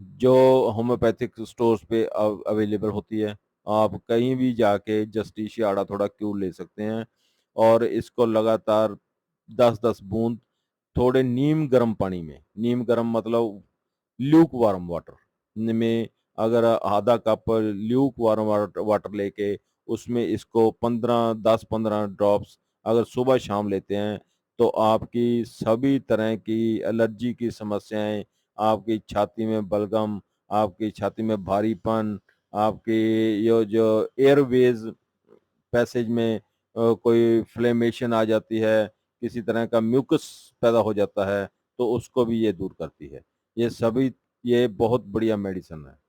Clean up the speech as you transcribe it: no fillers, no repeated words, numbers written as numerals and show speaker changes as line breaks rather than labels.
जो homeopathic stores पे available होती है। आप कहीं भी जाके जस्टिस या आड़ा थोड़ा क्यूर ले सकते हैं और इसको लगातार 10-10 बूंद थोड़े नीम गर्म पानी में, नीम गर्म मतलब ल्यूक वार्म वाटर में, अगर आधा कप ल्यूक वार्म वाटर लेके उसमें इसको 15 10-15 ड्रॉप्स अगर सुबह शाम लेते हैं, तो आपकी सभी तरह की एलर्जी की समस्याएँ, आपकी छाती में बलगम, आपकी छाती में भारीपन, आपकी ये जो एयरवेज़ पैसेज में कोई इन्फ्लेमेशन आ जाती है, किसी तरह का म्यूकस पैदा हो जाता है, तो उसको भी ये दूर करती है। ये सभी ये बहुत बढ़िया मेडिसिन है।